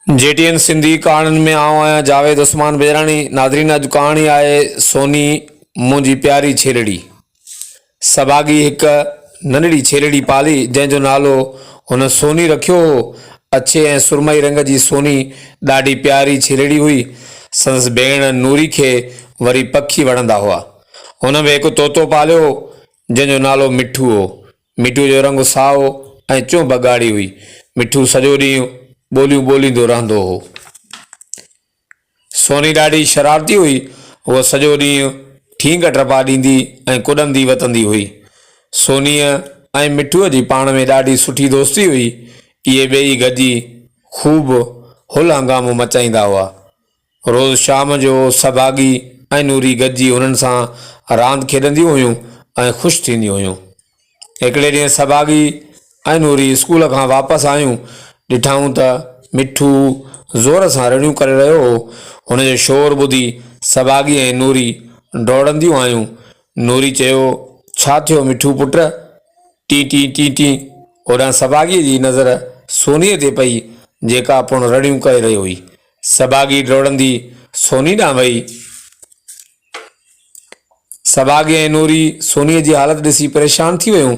जेटीएन सिंधी कहाणियुनि में आऊं आहियां जावेद उस्मान बेरानी। नादरीन, अॼु कहाणी आहे सोनी मुंहिंजी प्यारी छेलड़ी। सभागी हिक नंढड़ी छेलड़ी पाली जंहिंजो नालो हुन सोनी रखियो हो। अछे ऐं सुरमई रंग जी सोनी ॾाढी प्यारी छेलड़ी हुई। संदसि भेण नूरी खे वरी पखी वणंदा हुआ। हुन में हिकु तोतो पालियो जंहिंजो नालो मिठू हो। मिठू जो रंग साओ ऐं चुंब ॻाढ़ी हुई। मिठू सॼो ॾींहुं ॿोलियूं ॿोलींदो रहंदो हो। सोनी ॾाढी शरारती हुई। उहा सॼो ॾींहुं ठींग टपा ॾींदी ऐं कुॾंदी वतंदी हुई। सोनीअ ऐं मिठूअ जी पाण में ॾाढी सुठी दोस्ती हुई। इहे ॿई गॾिजी खूब हुल हंगामो मचाईंदा हुआ। रोज़ शाम जो सभागी ऐं नूरी गॾिजी हुननि सां रांदि खेॾंदियूं हुयूं ऐं ख़ुशि थींदियूं हुयूं। हिकिड़े ॾींहुं सभागी ऐं नूरी स्कूल खां वापसि आयूं। ॾिठाऊं त मिठू ज़ोर सां रड़ियूं करे रहियो हो। हुनजो शोर ॿुधी सभागी ऐं नूरी दौड़ंदियूं आयूं। नूरी चयो, छा थियो मिठू पुट? टी टी टी टी। होॾां सभागीअ जी नज़र सोनीअ ते पई जेका पिण रड़ियूं करे रही हुई। सभागी दौड़ंदी सोनी ॾांहुं वई। सभागी ऐं नूरी सोनीअ जी हालत ॾिसी परेशान थी वियूं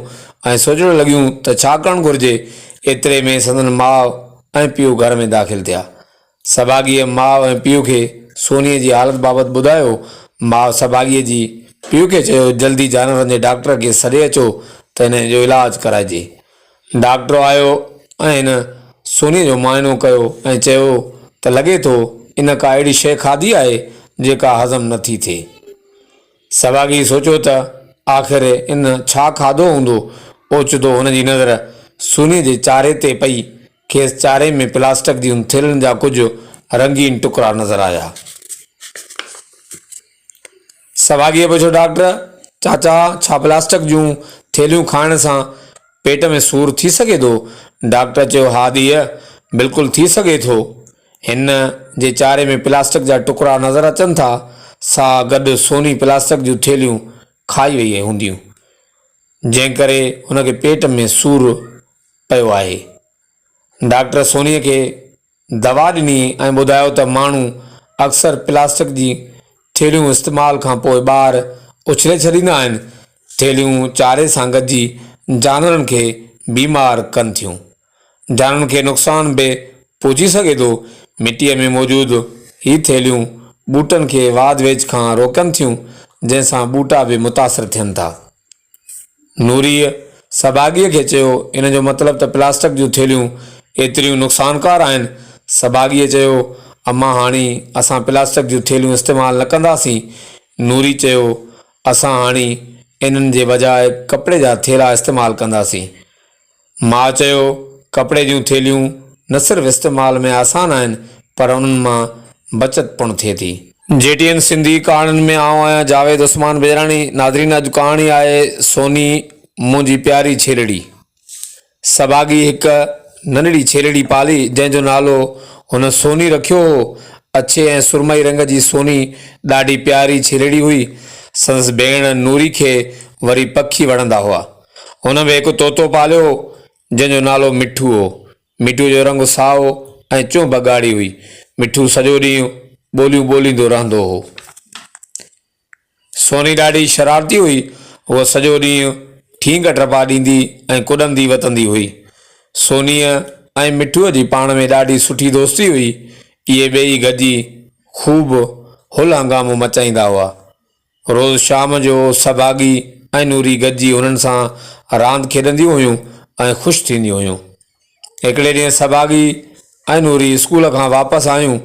ऐं सोचण लॻियूं त छा करणु घुरिजे। एतिरे में संदन माउ ऐं पीउ घर में दाख़िल थिया। सभागीअ माउ ऐं पीउ खे सोनीअ जी हालत बाबति ॿुधायो। माउ सभागीअ जी पीउ खे चयो, जल्दी जानवरनि जे डॉक्टर खे सॾे अचो त हिन जो इलाजु कराइजे। डॉक्टर आयो ऐं हिन सोनीअ जो मुआइनो कयो ऐं चयो त लॻे थो इन का अहिड़ी शइ खाधी आहे जेका हज़म नथी थिए। सभागी सोचियो त आख़िर इन छा खाधो हूंदो। ओचितो हुनजी नज़र सोनीअ जे चारे ते पई। खेसि चारे में प्लास्टिक जूं थेलियुनि जा कुझु रंगीन टुकड़ा नज़र आया। सभागीअ पुछियो, डॉक्टर चाचा, छा प्लास्टिक जूं थेलियूं खाइण सां पेट में सूरु थी सघे थो? डॉक्टर चयो, हा धीअ, बिल्कुलु थी सघे थो। हिन जे चारे में प्लास्टिक जा टुकड़ा नज़र अचनि था। सां गॾु सोनी प्लास्टिक जूं थेलियूं खाई वई हूंदियूं, जंहिं करे हुनखे पेट में सूरु पियो आहे। डॉक्टर सोनीअ खे दवा ॾिनी ऐं ॿुधायो त माण्हू अक्सर प्लास्टिक जी थेलियूं इस्तेमाल खां पोइ ॿाहिरि उछले छॾींदा आहिनि। थेलियूं चारे सां गॾिजी जानवरनि खे बीमार कनि थियूं। जानवरनि खे नुक़सान बि पहुची सघे थो। मिटीअ में मौजूदु ही थेलियूं ॿूटनि खे वाध वेझ खां रोकनि थियूं, जंहिंसां ॿूटा बि मुतासिर थियनि था। नूरीअ सभागीअ खे चयो, इन जो मतिलबु त प्लास्टिक जूं थेलियूं एतिरियूं नुक़सानकार आहिनि। सभागीअ चयो, अम्मा हाणे असां प्लास्टिक जूं थेलियूं इस्तेमालु न कंदासीं। नूरी चयो, असां हाणे इन्हनि जे बजाए कपिड़े जा थेला इस्तेमालु कंदासीं। माउ चयो, कपिड़े जूं थेलियूं न सिर्फ़ु इस्तेमाल में आसान आहिनि, पर उन्हनि मां बचत पिणु थिए थी। जेटीएन सिंधी कहाणियुनि में आऊं आहियां जावेद उस्मान बेरानी। नादरीन, अॼु कहाणी आहे सोनी मुंहिंजी प्यारी छेलड़ी। सभागी हिक नंढड़ी छेलड़ी पाली जंहिंजो नालो हुन सोनी रखियो हो। अछे ऐं सुरमई रंग जी सोनी ॾाढी प्यारी छेलड़ी हुई। संदसि भेण नूरी खे वरी पखी वणंदा हुआ। हुन में हिकु तोतो पालियो जंहिंजो नालो मिठू हो। मिठू जो रंग साओ ऐं चुंब ॻाढ़ी हुई। मिठू सॼो ॾींहुं ॿोलियूं ॿोलींदो रहंदो हो। सोनी ॾाढी शरारती हुई। उहा सॼो ॾींहुं ठींग टपा ॾींदी ऐं कुॾंदी वतंदी हुई। सोनीअ ऐं मिठूअ जी पाण में ॾाढी सुठी दोस्ती हुई। इहे ॿई गॾिजी खूब हुल हंगामो मचाईंदा हुआ। रोज़ शाम जो सभागी ऐं नूरी गॾिजी हुननि सां रांदि खेॾंदियूं हुयूं ऐं ख़ुशि थींदियूं हुयूं। हिकिड़े ॾींहुं सभागी ऐं नूरी स्कूल खां वापसि आयूं।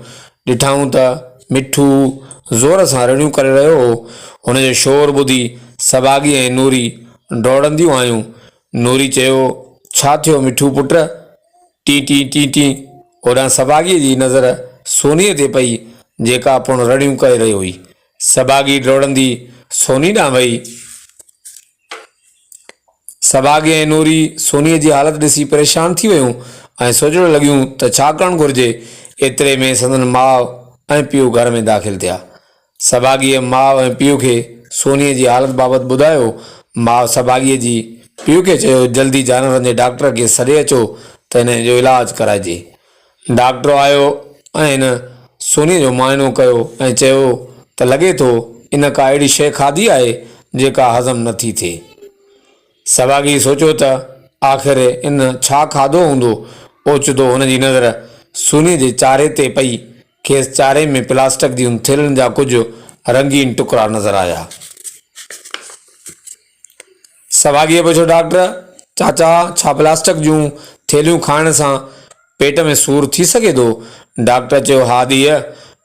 ॾिठाऊं त मिठू ज़ोर सां रड़ियूं करे रहियो हो। हुनजो शोर ॿुधी सभागी ऐं नूरी दौड़ंदियूं आयूं। नूरी चयो, छा थियो मिठू पुट? टी टी टी टी। होॾां सभागीअ जी नज़र सोनीअ ते पई जेका पिण रड़ियूं करे रही हुई। सभागी दौड़ंदी सोनी ॾांहुं वई। सभागी ऐं नूरी सोनीअ जी हालत ॾिसी परेशान थी वियूं ऐं सोचण लॻियूं त छा करणु घुरिजे। एतिरे में संदन माउ ऐं पीउ घर में दाख़िल थिया। सभागीअ माउ ऐं पीउ खे सोनीअ जी हालत बाबति ॿुधायो। माउ सभागीअ जी पीउ खे चयो, जल्दी जानवरनि जे डॉक्टर खे सॾे अचो त हिन जो इलाजु कराइजे। डॉक्टर आयो ऐं हिन सोनीअ जो मुआइनो कयो ऐं चयो त लॻे थो इन का अहिड़ी शइ खाधी आहे जेका हज़म नथी थिए। सभागी सोचियो त आख़िर इन छा खाधो हूंदो। ओचितो हुनजी नज़र सोनीअ जे चारे ते पई। खेसि चारे में प्लास्टिक जूं थेलियुनि जा कुझु रंगीन टुकड़ा नज़र आया। सभागीअ पुछियो, डॉक्टर चाचा, छा प्लास्टिक जूं थेलियूं खाइण सां पेट में सूरु थी सघे थो? डॉक्टर चयो, हा धीअ,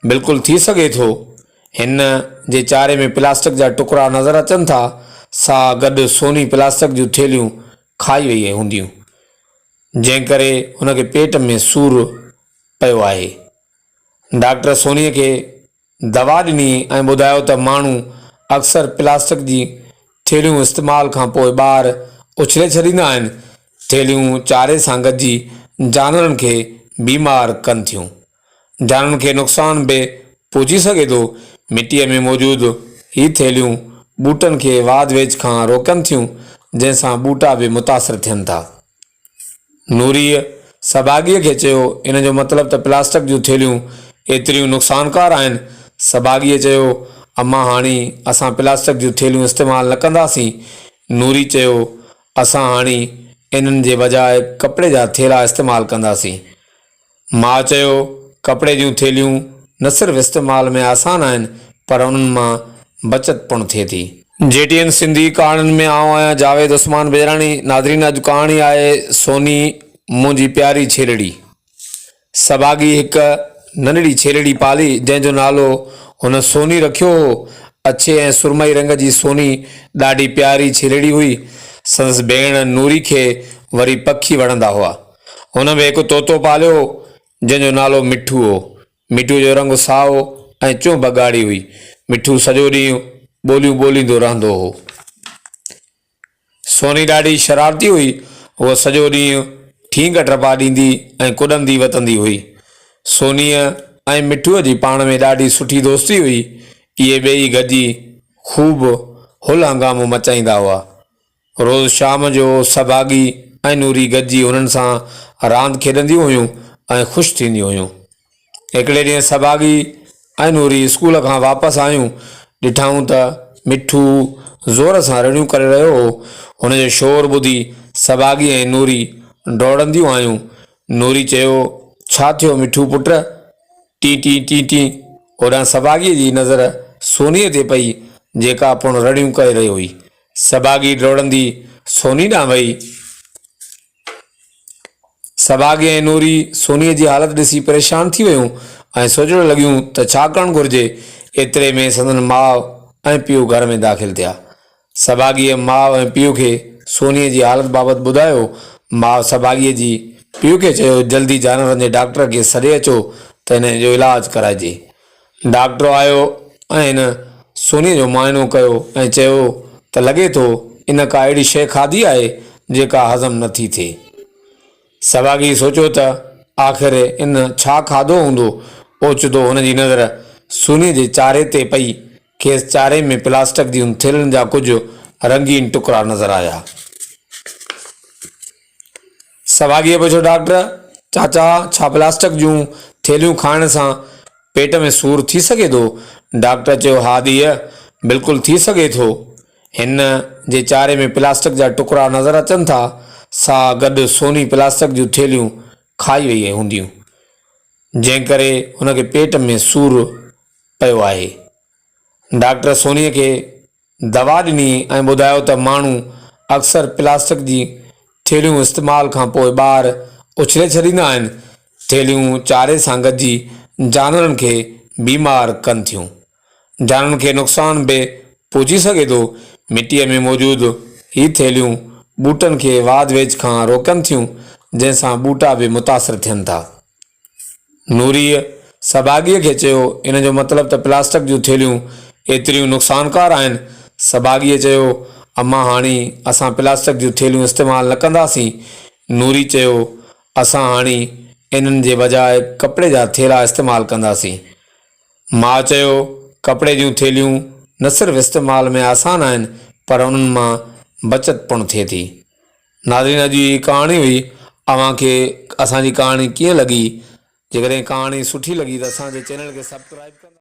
बिल्कुलु थी सघे थो। हिन जे चारे में प्लास्टिक जा टुकड़ा नज़र अचनि था। सा गॾु सोनी प्लास्टिक जूं थेलियूं खाई वई हूंदियूं, जंहिं करे हुनखे पेट में सूरु पियो आहे। डॉक्टर सोनीअ खे दवा ॾिनी ऐं ॿुधायो त माण्हू अक्सर प्लास्टिक जी थेलियूं इस्तेमाल खां पोइ ॿाहिरि उछले छॾींदा आहिनि। थेलियूं चारे सां गॾिजी जानवरनि खे बीमार कनि थियूं। जानवरनि खे नुक़सान बि पहुची सघे थो। मिटीअ में मौजूदु ही थेलियूं ॿूटनि खे वाध वेझ खां रोकनि थियूं, जंहिंसां ॿूटा बि मुतासिर थियनि था। नूरीअ सभागीअ खे चयो, इन जो मतिलबु त प्लास्टिक जूं थेलियूं एतिरियूं नुक़सानकार आहिनि। सभागीअ चयो, अम्मा हाणे असां प्लास्टिक जूं थेलियूं इस्तेमालु न कंदासीं। नूरी चयो, असां हाणे इन्हनि जे बजाए कपिड़े जा थेला इस्तेमालु कंदासीं। माउ चयो, कपिड़े जूं थेलियूं न सिर्फ़ु इस्तेमाल में आसान आहिनि, पर उन्हनि मां बचत पिणु थिए थी। JTN सिंधी कहाणियुनि में आउं आहियां जावेद उस्मान बेराणी। नाज़रीन, अॼु कहाणी आहे सोनी मुंहिंजी प्यारी छेलड़ी। सभागी हिकु नंढड़ी छेलड़ी पाली, जंहिंजो नालो हुन सोनी रखियो हो। अछे ऐं सुरमई रंग जी सोनी ॾाढी प्यारी छेलड़ी हुई। संदसि भेण नूरी खे वरी पखी वणंदा हुआ। हुन में हिकु तोतो पालियो जंहिंजो नालो मिठू हो। मिठू जो रंग साओ ऐं चुंभ ॻाढ़ी हुई। मिठू सॼो ॾींहुं ॿोलियूं ॿोलींदो रहंदो हो। सोनी ॾाढी शरारती हुई। उहा सॼो ॾींहुं ठींग टपा ॾींदी ऐं कुॾंदी वतंदी हुई। सोनीअ ऐं मिठूअ जी पाण में ॾाढी सुठी दोस्ती हुई। इहे ॿई गॾिजी खूब हुल हंगामो मचाईंदा हुआ। रोज़ शाम जो सभागी ऐं नूरी गॾिजी हुननि सां रांदि खेॾंदियूं हुयूं ऐं ख़ुशि थींदियूं हुयूं। हिकिड़े ॾींहुं सभागी ऐं नूरी स्कूल खां वापसि आयूं। ॾिठऊं त मिठू ज़ोर सां रड़ियूं करे रहियो हो। हुनजो शोर ॿुधी सभागी ऐं नूरी डोड़ंदियूं आयूं। नूरी चयो, छा थियो मिठू पुट? टी टी टी टी। होॾां सभागीअ जी नज़र सोनीअ ते पई, जेका पिणु रड़ियूं करे रही हुई। सभागी डोड़ंदी सोनी ॾांहुं वई। सभागी ऐं नूरी सोनीअ जी हालत ॾिसी परेशान थी वियूं ऐं सोचण लॻियूं त छा करणु घुरिजे। एतिरे में संदन माउ ऐं पीउ घर में दाख़िल थिया। सभागीअ माउ ऐं पीउ खे सोनीअ जी हालत बाबति ॿुधायो। माउ सभागीअ जी पीउ खे चयो, जल्दी जानवरनि जे डॉक्टर खे सॾे अचो त हिन जो इलाजु कराइजे। डॉक्टर आयो ऐं हिन सोनीअ जो मुआइनो कयो ऐं चयो त लॻे थो इन का अहिड़ी शइ खाधी आहे जेका हज़म नथी थिए। सभागी सोचियो त आख़िर इन छा खाधो हूंदो। ओचितो हुनजी नज़र सोनीअ जे चारे ते पई। खेसि चारे में प्लास्टिक जूं थेलियुनि जा कुझु रंगीन टुकड़ा नज़र आया। सभागीअ पुछियो, डॉक्टर चाचा, छा प्लास्टिक जूं थेलियूं खाइण सां पेट में सूरु थी सघे थो? डॉक्टर चयो, हा धीअ, बिल्कुलु थी सघे थो। हिन जे चारे में प्लास्टिक जा टुकड़ा नज़र अचनि था। सा गॾु सोनी प्लास्टिक जूं थेलियूं खाई वई हूंदियूं, जंहिं करे हुनखे पेट में सूरु पियो आहे। डॉक्टर सोनीअ खे दवा ॾिनी ऐं ॿुधायो त माण्हू अक्सर प्लास्टिक जी थेलियूं इस्तेमाल खां पोइ ॿाहिरि उछले छॾींदा आहिनि। थेलियूं चारे सां गॾिजी जानवरनि खे बीमार कनि थियूं। जानवरनि खे नुक़सान बि पहुची सघे थो। मिटीअ में मौजूदु ही थेलियूं ॿूटनि खे वाध वेझ खां रोकनि थियूं, जंहिंसां ॿूटा बि मुतासिर थियनि था। नूरीअ सभागीअ खे चयो, इन जो मतिलबु त प्लास्टिक जूं थेलियूं एतिरियूं नुक़सानकार आहिनि। सभागीअ चयो, अम्मा हाणे असां प्लास्टिक जूं थेलियूं इस्तेमालु न कंदासीं। नूरी चयो, असां हाणे इन्हनि जे बजाए कपिड़े जा थेला इस्तेमालु कंदासीं। माउ चयो, कपिड़े जूं थेलियूं न सिर्फ़ु इस्तेमाल में आसान आहिनि, पर उन्हनि मां बचत पिणु थिए थी। नाज़रीन, अॼु जी कहाणी हुई। अव्हांखे असांजी कहाणी कीअं लॻी जेकॾहिं कहाणी सुठी लॻी त असांजे चैनल खे सब्सक्राइब कंदा।